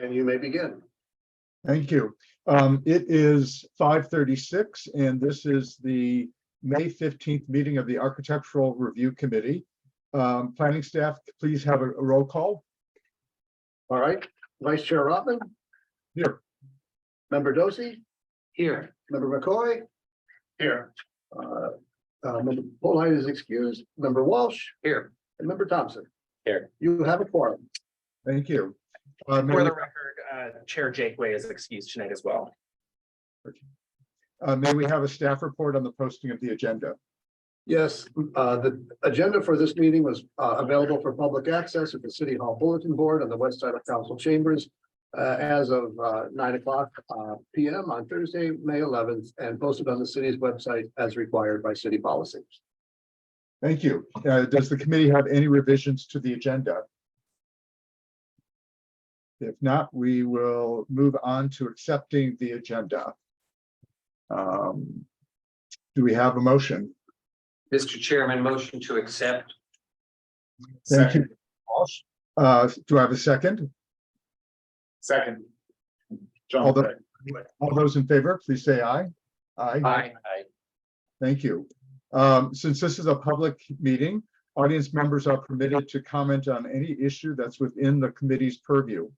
And you may begin. Thank you. It is 5:36, and this is the May 15th meeting of the Architectural Review Committee. Planning staff, please have a roll call. All right, Vice Chair Rotman. Here. Member Dorsey. Here. Member McCoy. Here. Member Polite is excused. Member Walsh Here. and Member Thompson. Here. You have a quorum. Thank you. May For we- the record, Chair Jake Way is excused tonight as well. May we have a staff report on the posting of the agenda? Yes, the agenda for this meeting was available for public access at the City Hall Bulletin Board on the west side of Council Chambers as of 9 o'clock p.m. on Thursday, May 11th, and posted on the city's website as required by city policy. Thank you. Does the committee have any revisions to the agenda? If not, we will move on to accepting the agenda. Do we have a motion? Mr. Chairman, motion to accept. Thank you. Do I have a second? Second. All those in favor, please say aye. Aye. Thank you. Since this is a public meeting, audience members are permitted to comment on any issue that's within the committee's purview.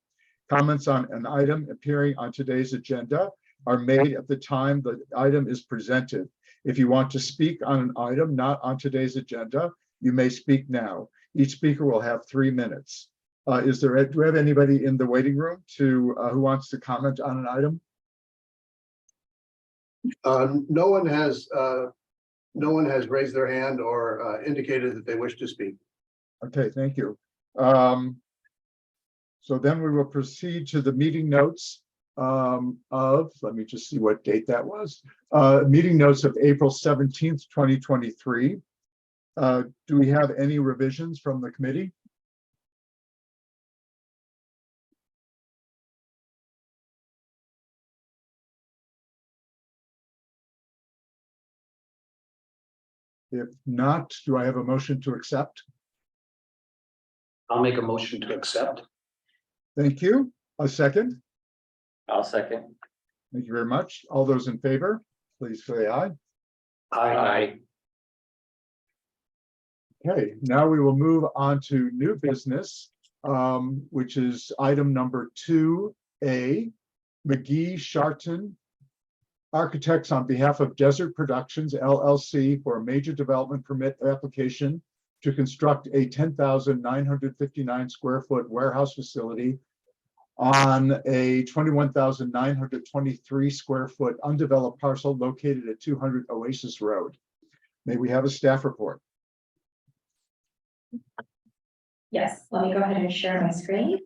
Comments on an item appearing on today's agenda are made at the time the item is presented. If you want to speak on an item not on today's agenda, you may speak now. Each speaker will have 3 minutes. Do we have anybody in the waiting room who wants to comment on an item? No one has raised their hand or indicated that they wish to speak. Okay, thank you. So then we will proceed to the meeting notes let me just see what date that was. Meeting notes of April 17th, 2023. Do we have any revisions from the committee? If not, do I have a motion to accept? I'll make a motion to accept. Thank you. A second. I'll second. Thank you very much. All those in favor, please say aye. Aye. Okay, now we will move on to new business, which is item number 2A. McGee Sharton Architects on behalf of Desert Productions LLC for a major development permit application to construct a 10,959 square foot warehouse facility on a 21,923 square foot undeveloped parcel located at 200 Oasis Road. May we have a staff report? Yes, let me go ahead and share my screen.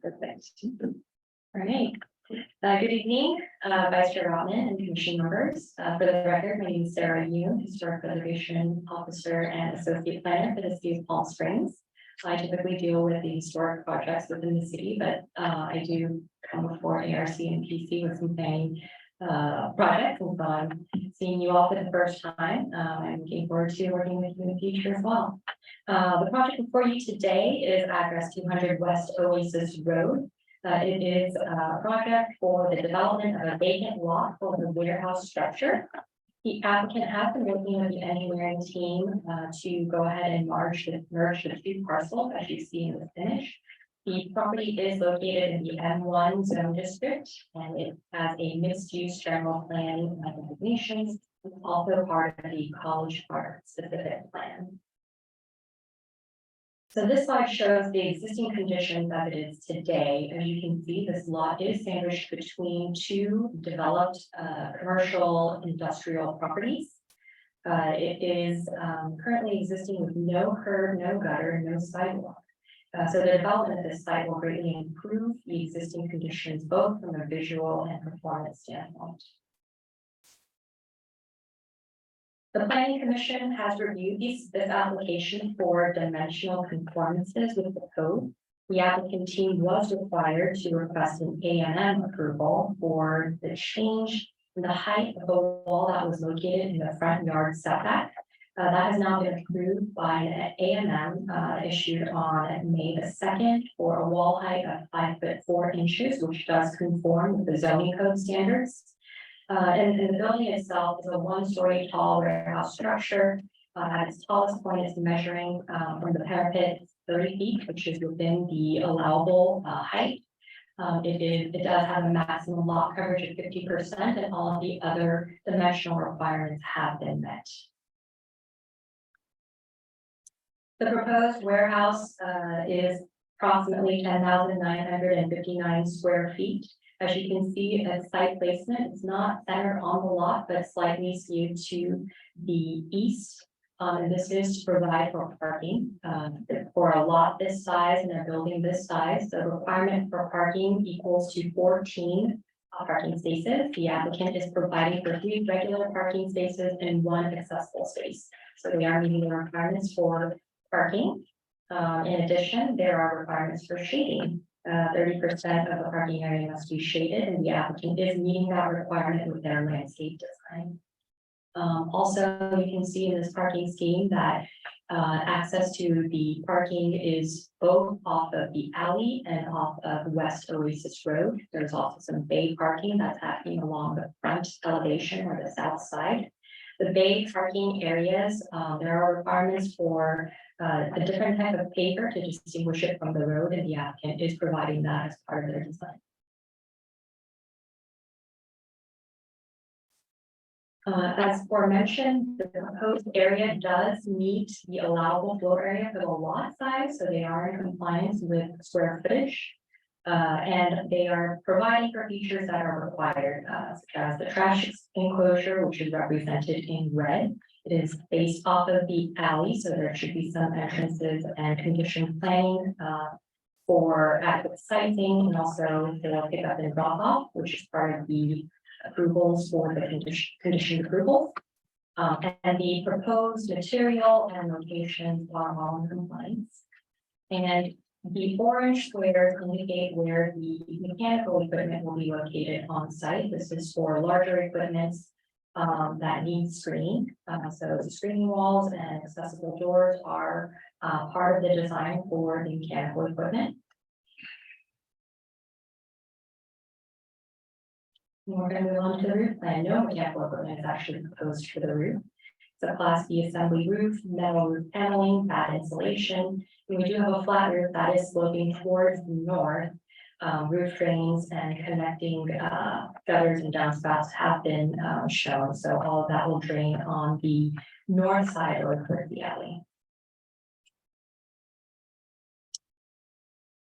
Perfect. All right. Good evening, Vice Chair Rotman and Commission members. For the record, my name is Sarah Yoon, Historic Preservation Officer and Associate Planner for the City of Palm Springs. I typically deal with the historic projects within the city, but I do come before ARC and PC with some planning projects, and so I'm seeing you all for the first time. I'm looking forward to working with you in the future as well. The project before you today is address 200 West Oasis Road. It is a project for the development of a vacant lot for the warehouse structure. The applicant has been working with the engineering team to go ahead and merge the two parcels, as you see in the finish. The property is located in the M1 zone district, and it has a mixed-use general plan designations. It's also part of the College Park specific plan. So this slide shows the existing conditions as it is today. As you can see, this lot is sandwiched between two developed commercial industrial properties. It is currently existing with no curb, no gutter, no sidewalk. So the development of this site will greatly improve the existing conditions, both from a visual and performance standpoint. The planning commission has reviewed this application for dimensional conformances with the code. The applicant team was required to request an A&M approval for the change in the height of the wall that was located in the front yard setback. That has now been approved by an A&M issued on May the 2nd for a wall height of 5'4", which does conform with the zoning code standards. And the building itself is a one-story tall warehouse structure. At its tallest point, it's measuring from the parapet 30 feet, which is within the allowable height. It does have a maximum lot coverage of 50%, and all of the other dimensional requirements have been met. The proposed warehouse is approximately 10,959 square feet. As you can see, at site placement, it's not centered on the lot, but slightly skewed to the east. And this is to provide for parking. For a lot this size and a building this size, the requirement for parking equals to 14 parking spaces. The applicant is providing for 3 regular parking spaces and 1 accessible space. So they are meeting the requirements for parking. In addition, there are requirements for shading. 30% of the parking area must be shaded, and the applicant is meeting that requirement with their landscape design. Also, you can see in this parking scheme that access to the parking is both off of the alley and off of West Oasis Road. There's also some bay parking that's happening along the front elevation or the south side. The bay parking areas, there are requirements for a different type of paver to distinguish it from the road, and the applicant is providing that as part of their design. As aforementioned, the proposed area does meet the allowable floor area for the lot size, so they are in compliance with square footage. And they are providing for features that are required, such as the trash enclosure, which is represented in red. It is based off of the alley, so there should be some entrances and condition planning for adequate sizing, and also the pickup and drop off, which is part of the approvals for the condition approval. And the proposed material and locations are all in compliance. And the orange squares indicate where the mechanical equipment will be located on site. This is for larger equipment that needs screening. So the screening walls and accessible doors are part of the design for the mechanical equipment. We're going to move on to the roof plan. No mechanical equipment is actually proposed for the roof. It's a Class B assembly roof, metal roof paneling, flat insulation. We do have a flat roof that is sloping towards the north. Roof drains and connecting gutters and downspouts have been shown. So all of that will drain on the north side or towards the alley.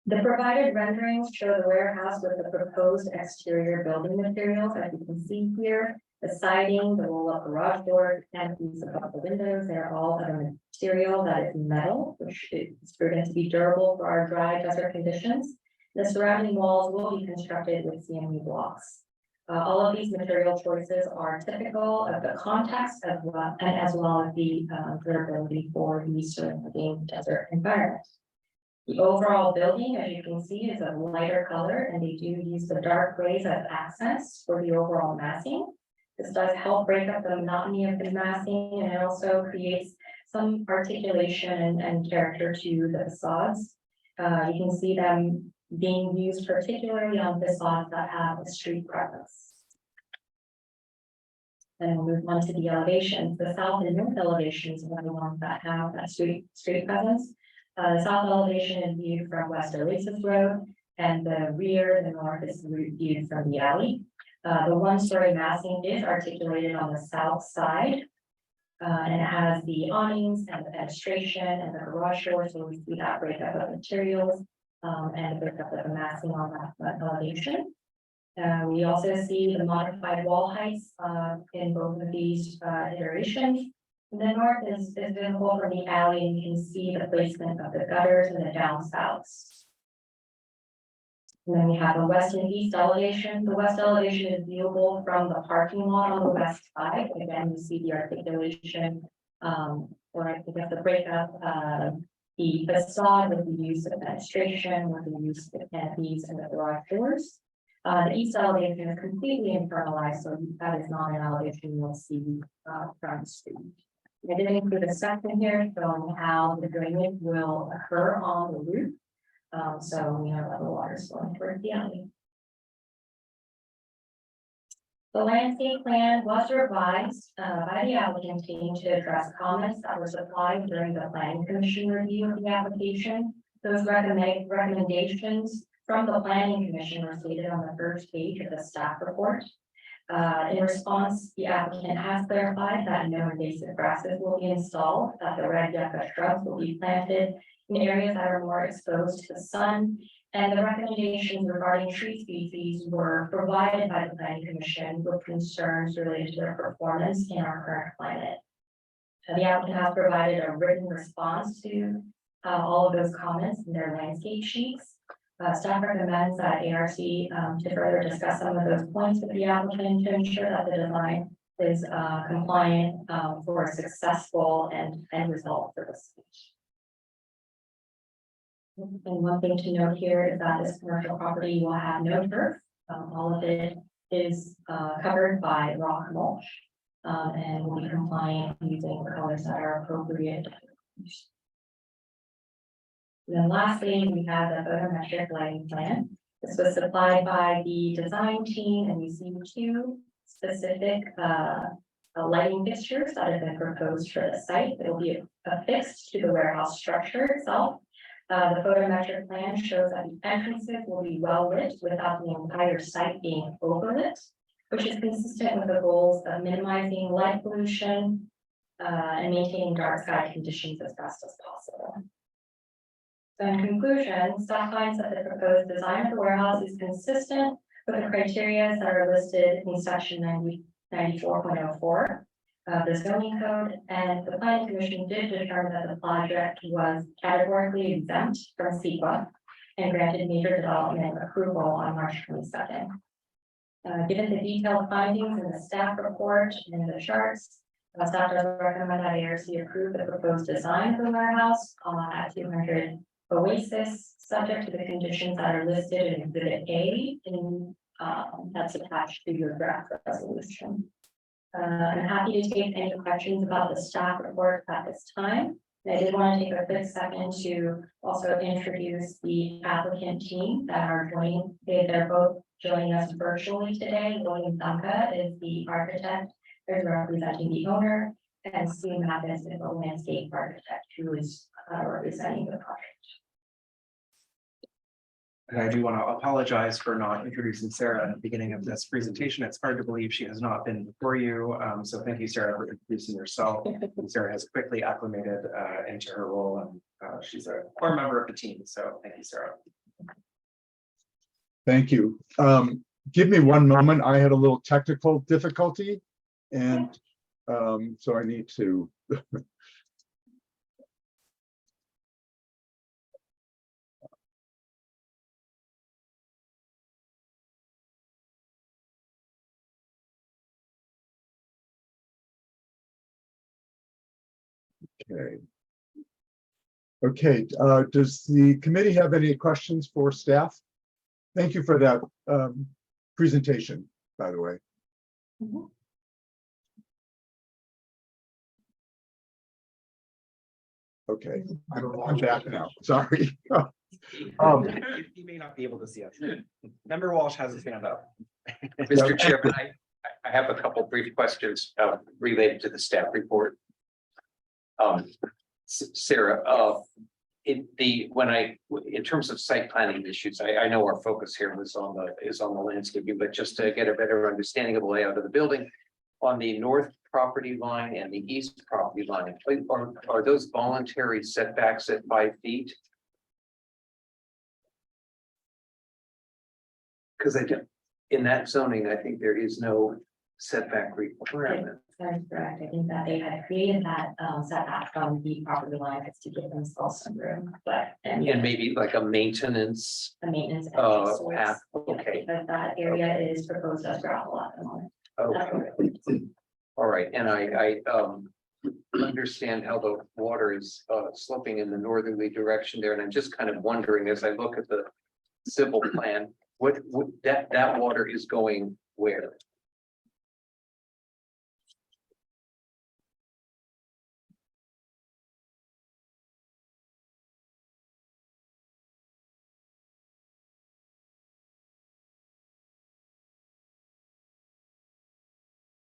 The provided renderings show the warehouse with the proposed exterior building materials, as you can see here. The siding, the roll-up garage door, and piece above the windows, they're all of a material that is metal, which is proven to be durable for our dry desert conditions. The surrounding walls will be constructed with CMU blocks. All of these material choices are typical of the context as well as the durability for the surrounding desert environment. The overall building, as you can see, is a lighter color, and they do use the dark grays as accents for the overall massing. This does help break up the monotony of the massing, and it also creates some articulation and character to the facades. You can see them being used particularly on facades that have a street presence. Then we'll move on to the elevations. The south and north elevations are the ones that have that street presence. The south elevation is viewed from West Oasis Road, and the rear, the north, is viewed from the alley. The one-story massing is articulated on the south side, and it has the awnings and the fenestration and the garage door, so we see that breakup of materials and the breakup of the massing on that elevation. We also see the modified wall heights in both of these iterations. The north is visible from the alley, and you can see the placement of the gutters and the downspouts. And then we have the west and east elevation. The west elevation is viewable from the parking lot on the west side. Again, you see the articulation, or I guess the breakup, the facade with the use of fenestration, with the use of the canopies and the garage doors. The east elevation is completely internalized, so that is not an elevation you'll see from the street. I did include a section here showing how the drainage will occur on the roof. So we know that the water is flowing towards the alley. The landscape plan was revised by the applicant team to address comments that were supplied during the planning commission review of the application. Those recommendations from the planning commission were stated on the first page of the staff report. In response, the applicant has clarified that no invasive grasses will be installed, that the red yucca shrubs will be planted in areas that are more exposed to the sun, and the recommendations regarding tree species were provided by the planning commission with concerns related to their performance in our current climate. The applicant has provided a written response to all of those comments in their landscape sheets. Staff recommends that ARC to further discuss some of those points with the applicant to ensure that the design is compliant for a successful end result for the site. And one thing to note here is that this commercial property will have no turf. All of it is covered by rock mulch and will be compliant using colors that are appropriate. And then lastly, we have the photometric lighting plan. This was supplied by the design team, and you see two specific lighting fixtures that have been proposed for the site. It will be affixed to the warehouse structure itself. The photometric plan shows that the entrances will be well lit without the entire site being overlit, which is consistent with the goals of minimizing light pollution and maintaining dark sky conditions as best as possible. So in conclusion, staff finds that the proposed design of the warehouse is consistent with the criteria that are listed in section 94.04 of the zoning code, and the planning commission did determine that the project was categorically exempt from CEQA and granted major development approval on March 22nd. Given the detailed findings in the staff report and the charts, staff does recommend that ARC approve the proposed design of the warehouse at 200 Oasis, subject to the conditions that are listed in Exhibit A in that's attached to your draft resolution. I'm happy to take any questions about the staff report at this time. I did want to take a quick second to also introduce the applicant team that are joining. They're both joining us virtually today. William Dunca is the architect, who's representing the owner, and Steve Mathis is the landscape architect who is representing the project. And I do want to apologize for not introducing Sarah at the beginning of this presentation. It's hard to believe she has not been before you. So thank you, Sarah, for introducing yourself. Sarah has quickly acclimated into her role, and she's a core member of the team. So thank you, Sarah. Thank you. Give me one moment. I had a little technical difficulty, and so I need to. Okay. Okay, does the committee have any questions for staff? Thank you for that presentation, by the way. Mhm. Okay, I'm back now, sorry. You may not be able to see us. Member Walsh has his hand up. Mr. Chairman, I have a couple brief questions related to the staff report. Sarah, in terms of site planning issues, I know our focus here is on the landscaping, but just to get a better understanding of the layout of the building, on the north property line and the east property line, are those voluntary setbacks at 5 feet? Because in that zoning, I think there is no setback requirement. That is correct. I think that they had created that setback from the property line to give themselves some room, but and And maybe like a maintenance, the maintenance. path, Yeah, okay, because that area is proposed as gravel at the moment. okay. All right, and I understand how the water is sloping in the northerly direction there, and I'm just kind of wondering as I look at the civil plan, what that water is going where?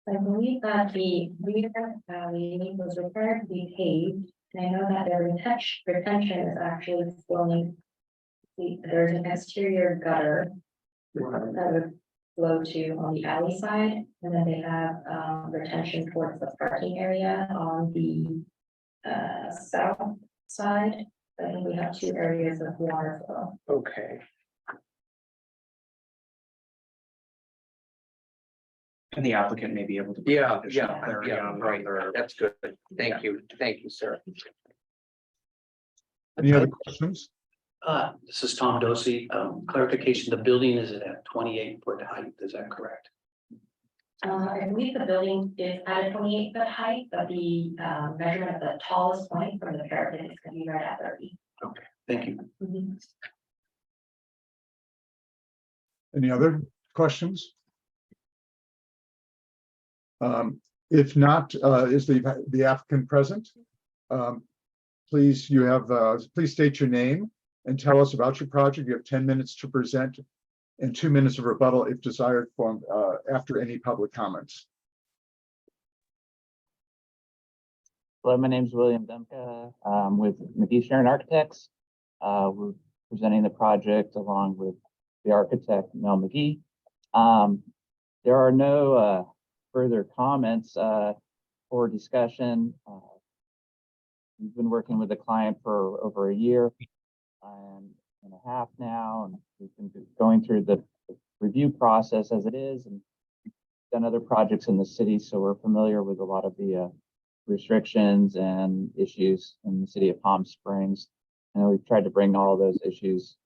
I believe that the Weaver Valley was required to be paved, and I know that their retention is actually flowing. There's an exterior gutter that would flow to on the alley side, and then they have retention towards the parking area on the south side. I think we have two areas of water flow. Okay, And the applicant may be able to. yeah, provide additional yeah, clarity yeah, on right, their- that's good, thank you, Sarah. Any other questions? This is Tom Dosey. Clarification, the building is at 28-foot height, is that correct? I believe the building is at a 28-foot height, but the measurement of the tallest point from the parapet is going to be right at 30. Thank you. Any other questions? If not, is the applicant present? Please, please state your name and tell us about your project. You have 10 minutes to present and 2 minutes of rebuttal if desired from after any public comments. Hello, my name is William Demka. With McGee Sharon Architects. We're presenting the project along with the architect Mel McGee. There are no further comments or discussion. We've been working with the client for over a year and a half now, and we've been going through the review process as it is, and done other projects in the city, so we're familiar with a lot of the restrictions and issues in the city of Palm Springs. And we've tried to bring all those issues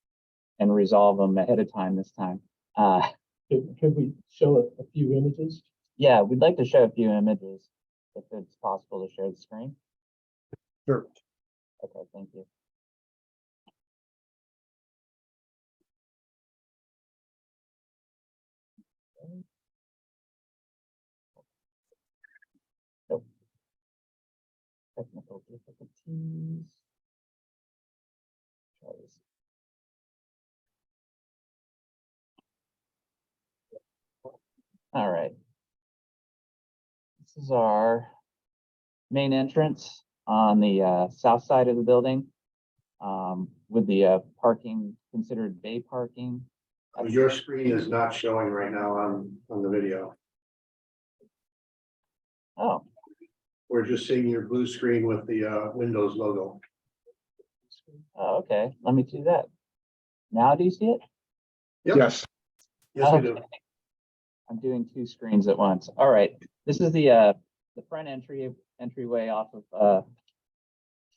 and resolve them ahead of time this time. Could we show a few images? Yeah, we'd like to show a few images if it's possible to share the screen. Sure. Okay, thank you. Nope. Technical difficulties. Try this. All right. This is our main entrance on the south side of the building, with the parking considered bay parking. Your screen is not showing right now on the video. Oh, We're just seeing your blue screen with the Windows logo. oh, okay. Let me do that. Now do you see it? Yep. Yes. Yes, we do. Okay. I'm doing two screens at once. All right. This is the front entryway off of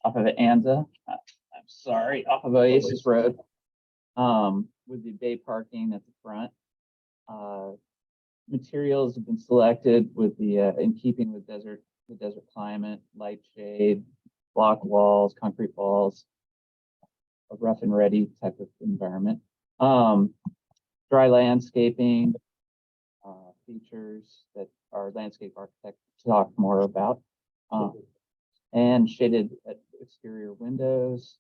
Anza. I'm sorry, off of Oasis Road. With the bay parking at the front. Materials have been selected with the in keeping with the desert climate, light shade, block walls, concrete walls, a rough and ready type of environment. Dry landscaping, features that our landscape architect talked more about, and shaded exterior windows.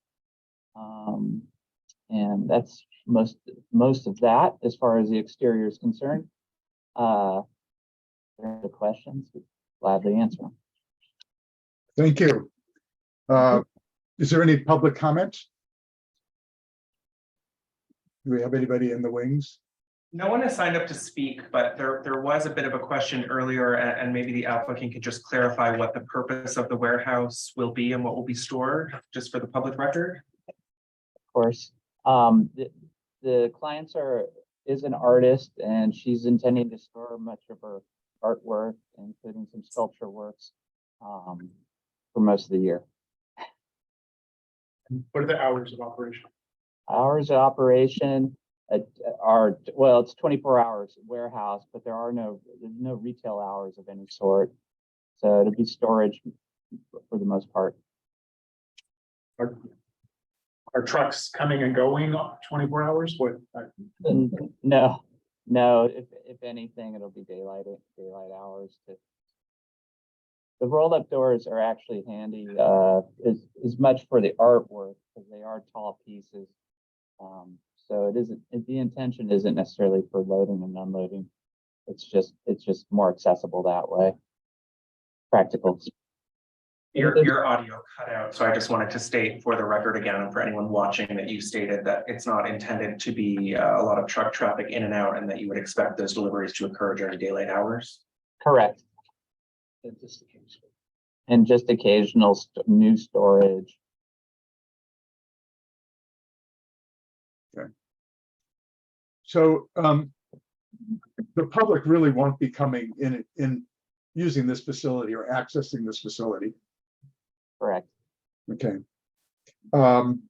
And that's most of that as far as the exterior is concerned. There are questions, we'd gladly answer them. Thank you. Is there any public comment? Do we have anybody in the wings? No one has signed up to speak, but there was a bit of a question earlier, and maybe the applicant could just clarify what the purpose of the warehouse will be and what will be stored, just for the public record. Of course, the clients is an artist, and she's intending to store much of her artwork, including some sculpture works, for most of the year. What are the hours of operation? Hours of operation are, well, it's 24 hours warehouse, but there's no retail hours of any sort. So it'll be storage for the most part. Are trucks coming and going 24 hours? What? No, if anything, it'll be daylight hours to. The roll-up doors are actually handy, as much for the artwork, because they are tall pieces. So the intention isn't necessarily for loading and unloading. It's just more accessible that way. Practical. Your audio cut out, so I just wanted to state for the record again, and for anyone watching, that you stated that it's not intended to be a lot of truck traffic in and out, and that you would expect those deliveries to occur during daylight hours. Correct. And just occasional new storage. So the public really won't be coming in using this facility or accessing this facility. Correct. Okay. In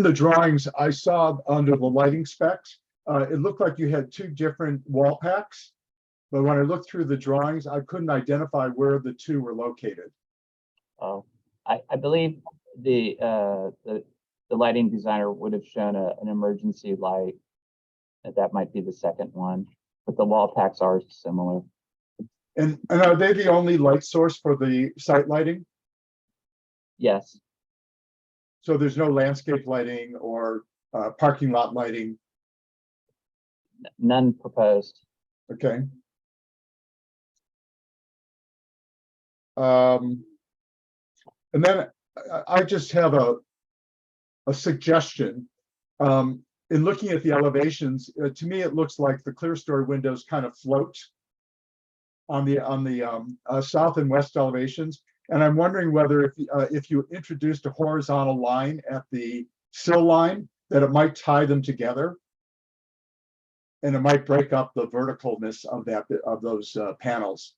the drawings, I saw under the lighting specs, it looked like you had two different wall packs. But when I looked through the drawings, I couldn't identify where the two were located. Oh, I believe the lighting designer would have shown an emergency light. That might be the second one, but the wall packs are similar. And are they the only light source for the site lighting? Yes, So there's no landscape lighting or parking lot lighting, none proposed. okay? And then I just have a suggestion. In looking at the elevations, to me, it looks like the clear story windows kind of float on the south and west elevations. And I'm wondering whether if you introduced a horizontal line at the sill line, that it might tie them together. And it might break up the verticalness of those panels.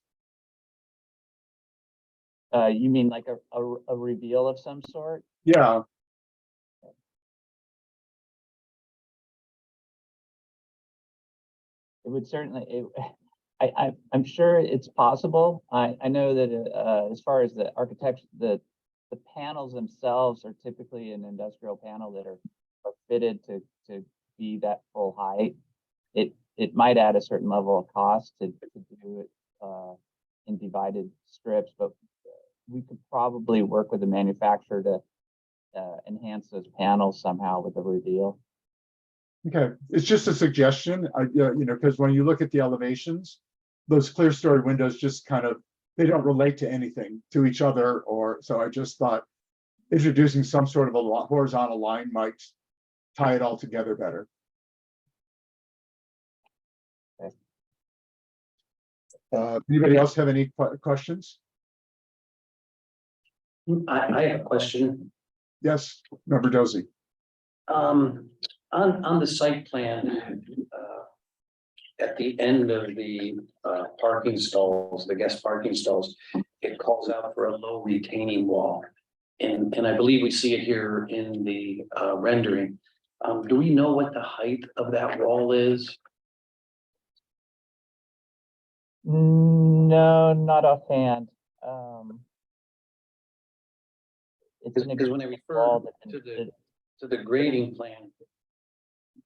You mean like a reveal of some sort? Yeah, It would certainly, I'm sure it's possible. I know that as far as the architecture, the panels themselves are typically an industrial panel that are fitted to be that full height. It might add a certain level of cost to do it in divided strips, but we could probably work with the manufacturer to enhance those panels somehow with a reveal. okay. It's just a suggestion. Because when you look at the elevations, those clear story windows just kind of, they don't relate to anything, to each other, or so I just thought introducing some sort of a horizontal line might tie it all together better. Anybody else have any questions? I have a question. Yes, Member Dozy. On the site plan, at the end of the parking stalls, the guest parking stalls, it calls out for a low retaining wall. And I believe we see it here in the rendering. Do we know what the height of that wall is? No, not offhand. It's an Because when I refer wall that to the grading plan,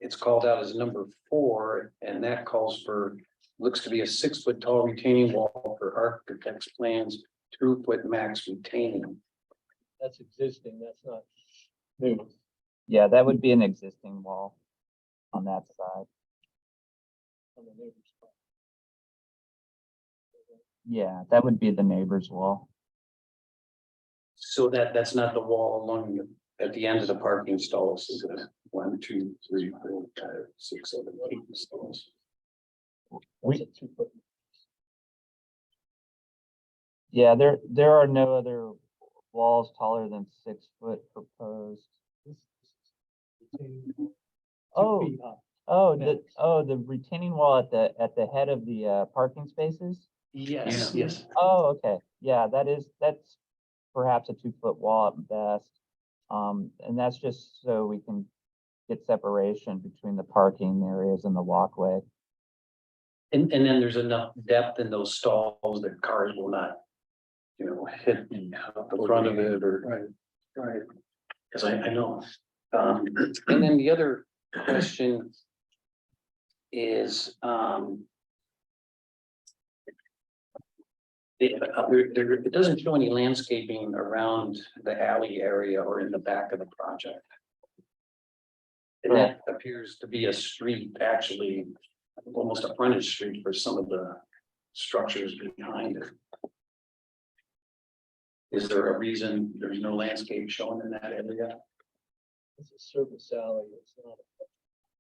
it's called out as number 4, and that calls for, looks to be a 6-foot tall retaining wall for architect's plans, 2-foot max retaining. That's existing, that's not new. Yeah, that would be an existing wall on that side. On the neighbor's part. Yeah, that would be the neighbor's wall. So that's not the wall along at the end of the parking stalls. Is it 1, 2, 3, 4, 5, 6, 7, 8 stalls? That's a 2-foot. Yeah, there are no other walls taller than 6 foot proposed. Retaining wall, 2 Oh. feet high. The retaining wall at the head of the parking spaces? Yes, yes. Oh, okay. Yeah, that's perhaps a 2-foot wall at best. And that's just so we can get separation between the parking areas and the walkway. And then there's enough depth in those stalls that cars will not, hit the front of it or. Right. Because I know. And then the other question is, it doesn't show any landscaping around the alley area or in the back of the project. And that appears to be a street, actually, almost a frontage street for some of the structures behind it. Is there a reason there's no landscape shown in that area? It's a service alley, it's not.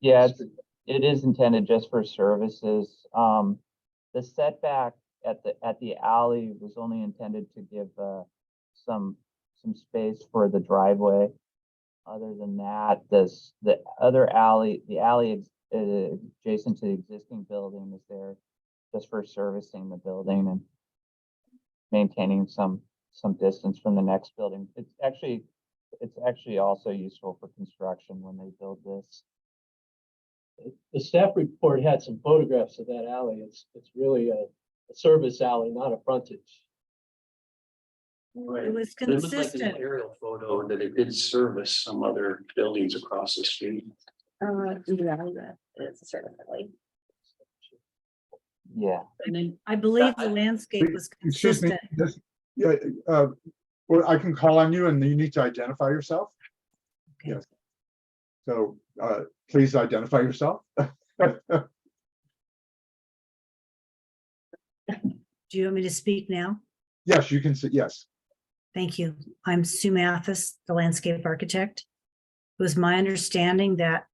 Yeah, it is intended just for services. The setback at the alley was only intended to give some space for the driveway. Other than that, the alley adjacent to the existing building is there just for servicing the building and maintaining some distance from the next building. It's actually also useful for construction when they build this. The staff report had some photographs of that alley. It's really a service alley, not a frontage. Right. It was It looked like an consistent. aerial photo that it did service some other buildings across the street. It's a service alley. Yeah. And then I believe the landscape was Excuse me, consistent. yeah, well, I can call on you and you need to identify yourself. Okay. Yes. So, please identify yourself. Do you want me to speak now? Yes, you can say, yes. Thank you. I'm Sue Mathis, the landscape architect. It was my understanding that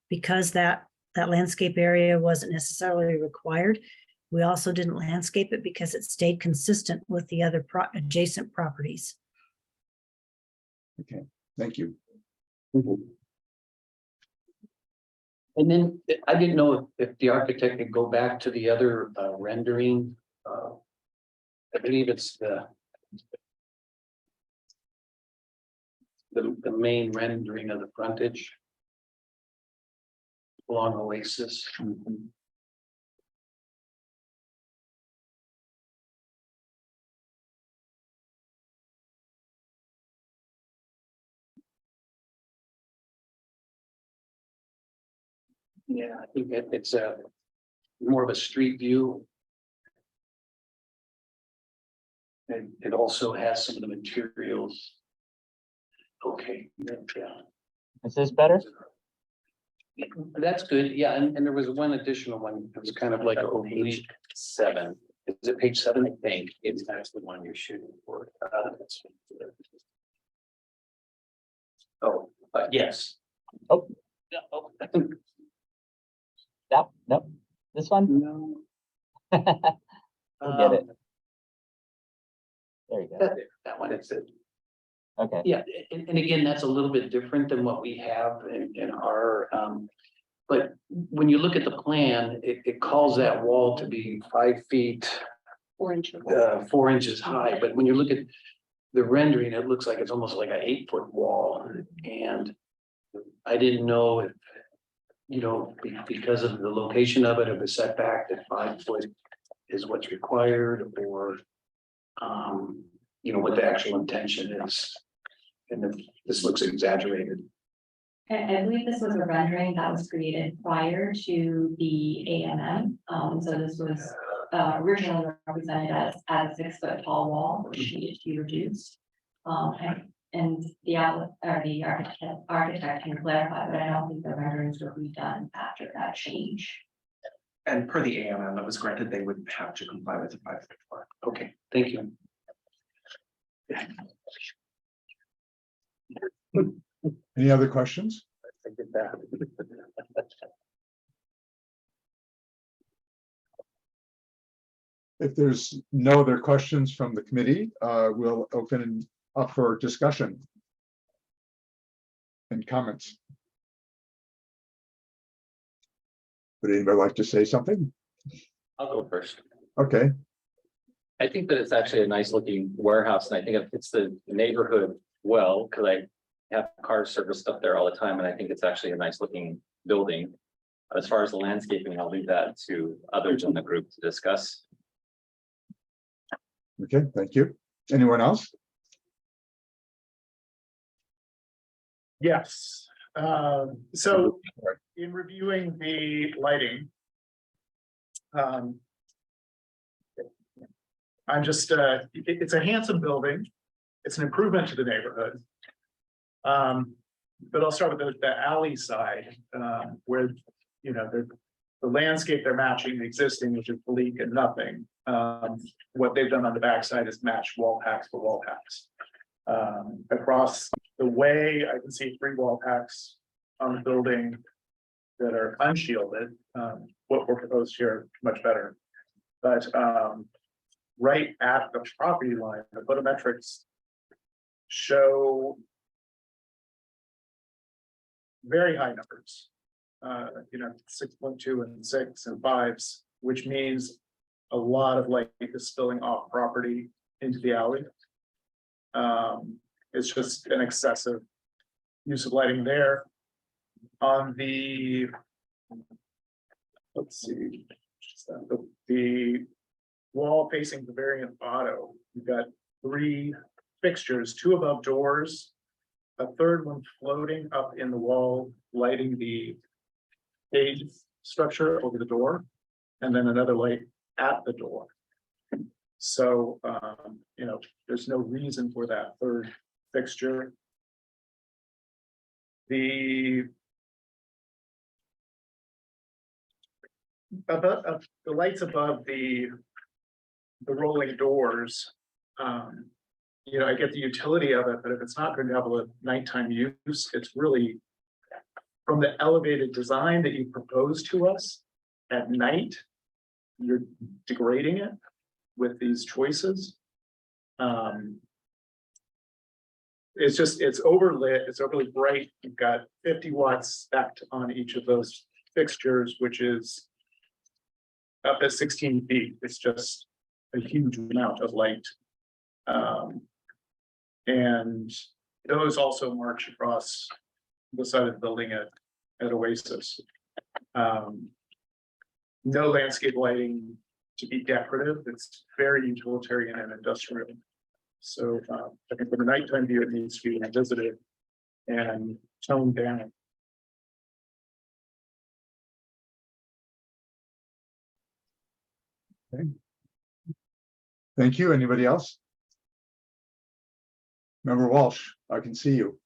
because that landscape area wasn't necessarily required, we also didn't landscape it because it stayed consistent with the other adjacent properties. Okay, thank you. And then I didn't know if the architect could go back to the other rendering. I believe it's the main rendering of the frontage along Oasis. Yeah, I think it's a more of a street view. And it also has some of the materials. Okay, yeah. Is this better? That's good, yeah, and there was one additional one, it was kind of like a page 7. Is it page 7? I think that's the one you're shooting for. Yes. Oh. Yeah, oh, Nope. This one? no. We'll get it. There you go. That one, it's it. Okay. Yeah, and again, that's a little bit different than what we have in our, but when you look at the plan, it calls that wall to be 5 feet. 4 inches. 4 inches high, but when you look at the rendering, it looks like it's almost like an 8-foot wall. And I didn't know if, because of the location of it, or the setback, that 5 foot is what's required, or what the actual intention is. And if this looks exaggerated. I believe this was a rendering that was created prior to the AMM. So this was originally represented as a 6-foot tall wall, which needed to be reduced. And the architect can clarify, but I don't think the renderings were redone after that change. And per the AMM that was granted, they would have to comply with the 5-foot floor. Okay, thank you. Any other questions? I did that. If there's no other questions from the committee, we'll open up for discussion and comments. Would anybody like to say something? I'll go first. Okay, I think that it's actually a nice looking warehouse and I think it fits the neighborhood well, because I have cars serviced up there all the time and I think it's actually a nice looking building. As far as the landscaping, I'll leave that to others in the group to discuss. okay, thank you. Anyone else? Yes, so in reviewing the lighting. I'm just, it's a handsome building. It's an improvement to the neighborhood. But I'll start with the alley side, where, you know, the landscape they're matching the existing, which is bleak and nothing. What they've done on the backside is match wall packs for wall packs. Across the way, I can see 3 wall packs on the building that are unshielded. What we're proposed here, much better. But right at the property line, the photometrics show very high numbers. 6.2 and 6 and 5s, which means a lot of light is spilling off property into the alley. It's just an excessive use of lighting there. On the, let's see, the wall facing the Bavarian Auto, you've got 3 fixtures, 2 above doors, a 3rd one floating up in the wall, lighting the cage structure over the door, and then another light at the door. So, there's no reason for that 3rd fixture. The lights above the rolling doors, I get the utility of it, but if it's not going to have a nighttime use, it's really from the elevated design that you propose to us at night, you're degrading it with these choices. It's overlit, it's overly bright. You've got 50 watts stacked on each of those fixtures, which is up at 16 feet. It's just a huge amount of light. And those also march across the side of the building at Oasis. No landscape lighting to be decorative. It's very utilitarian and industrial. So I think for the nighttime view, it needs to be revisited and toned down. Okay. Thank you. Anybody else? Member Walsh, I can see you.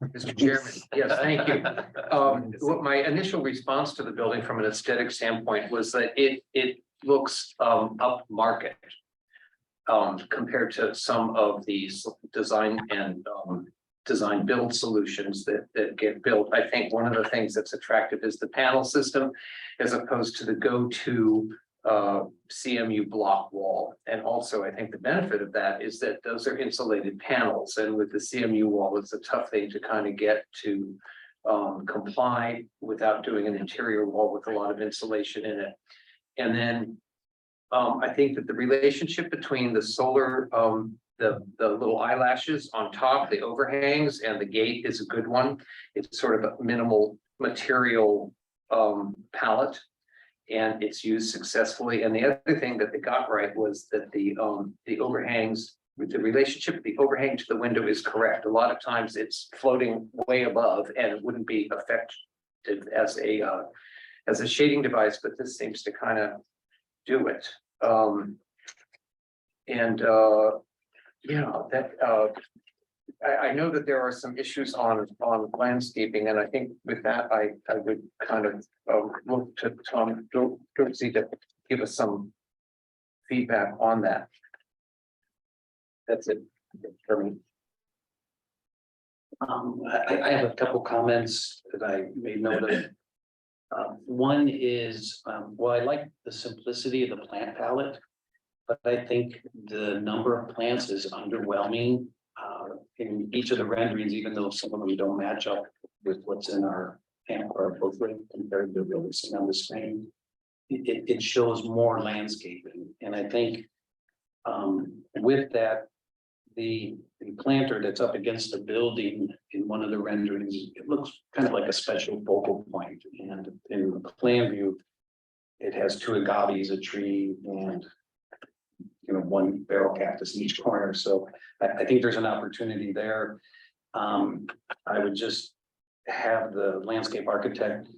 Mr. Chairman, yes, thank you. What my initial response to the building from an aesthetic standpoint was that it looks upmarket compared to some of these design and design build solutions that get built. I think one of the things that's attractive is the panel system as opposed to the go-to CMU block wall. And also I think the benefit of that is that those are insulated panels, and with the CMU wall, it's a tough thing to kind of get to comply without doing an interior wall with a lot of insulation in it. And then I think that the relationship between the solar, the little eyelashes on top, the overhangs, and the gate is a good one. It's sort of a minimal material palette, and it's used successfully. And the other thing that they got right was that the overhangs, the relationship of the overhang to the window is correct. A lot of times it's floating way above and it wouldn't be effective as a shading device, but this seems to kind of do it. I know that there are some issues on landscaping, and I think with that, I would kind of look to Tom Dorsey to give us some feedback on that. That's it for me. I have a couple comments that I made note of. One is, well, I like the simplicity of the plant palette, but I think the number of plants is underwhelming in each of the renderings, even though some of them don't match up with what's in our or footprint compared to what we're seeing on the screen. It shows more landscaping, and I think with that, the planter that's up against the building in one of the renderings, it looks kind of like a special focal point, and in the plan view, it has two agaves, a tree, and one barrel cactus in each corner. So I think there's an opportunity there. I would just have the landscape architect,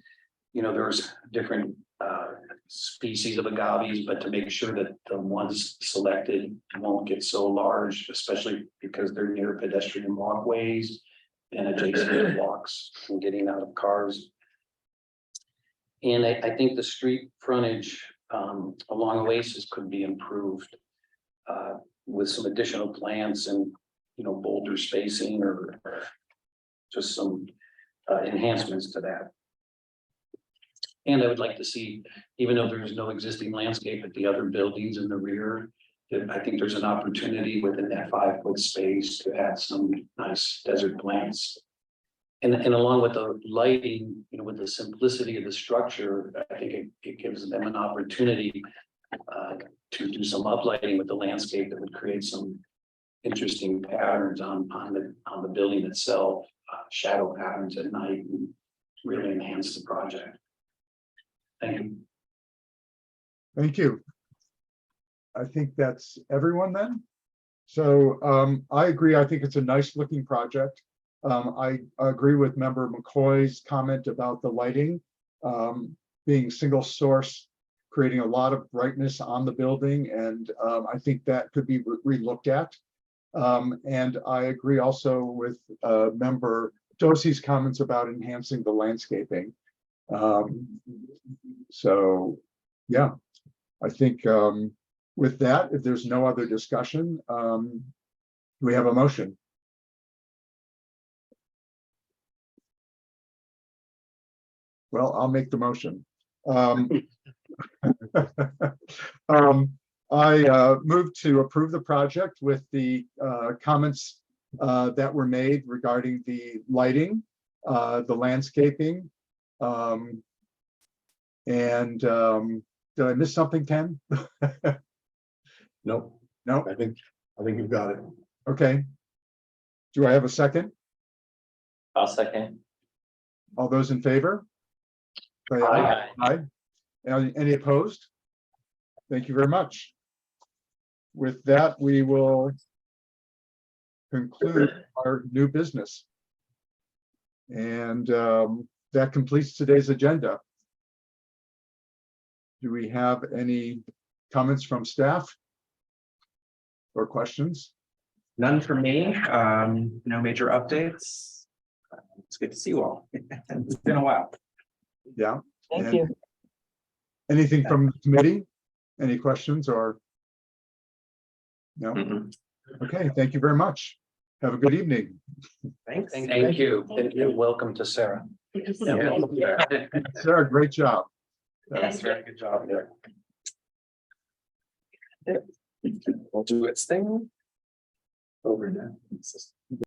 there's different species of agaves, but to make sure that the ones selected won't get so large, especially because they're near pedestrian walkways and adjacent to walks and getting out of cars. And I think the street frontage along Oasis could be improved with some additional plants and, boulder spacing or just some enhancements to that. And I would like to see, even though there's no existing landscape at the other buildings in the rear, that I think there's an opportunity within that 5-foot space to add some nice desert plants. And along with the lighting, with the simplicity of the structure, I think it gives them an opportunity to do some uplighting with the landscape that would create some interesting patterns on the building itself, shadow patterns at night, and really enhance the project. Thank you. Thank you. I think that's everyone then. So I agree. I think it's a nice looking project. I agree with member McCoy's comment about the lighting being single source, creating a lot of brightness on the building. And I think that could be re-looked at. And I agree also with member Dosey's comments about enhancing the landscaping. So, yeah, I think with that, if there's no other discussion, we have a motion. Well, I'll make the motion. I move to approve the project with the comments that were made regarding the lighting, the landscaping. And did I miss something, Ken? Nope, No? I think you've got it. Okay. Do I have a second? I'll second. All those in favor? Say aye. Aye. Any opposed? Thank you very much. With that, we will conclude our new business. And that completes today's agenda. Do we have any comments from staff or questions? None from me. No major updates. It's good to see you all. It's been a while. Yeah. Thank And you. anything from the committee? Any questions or? No? Okay, thank you very much. Have a good evening. Thanks. Thank you, and welcome to Sarah. Sarah, great job. That's very good job there. We'll do its thing. Over now.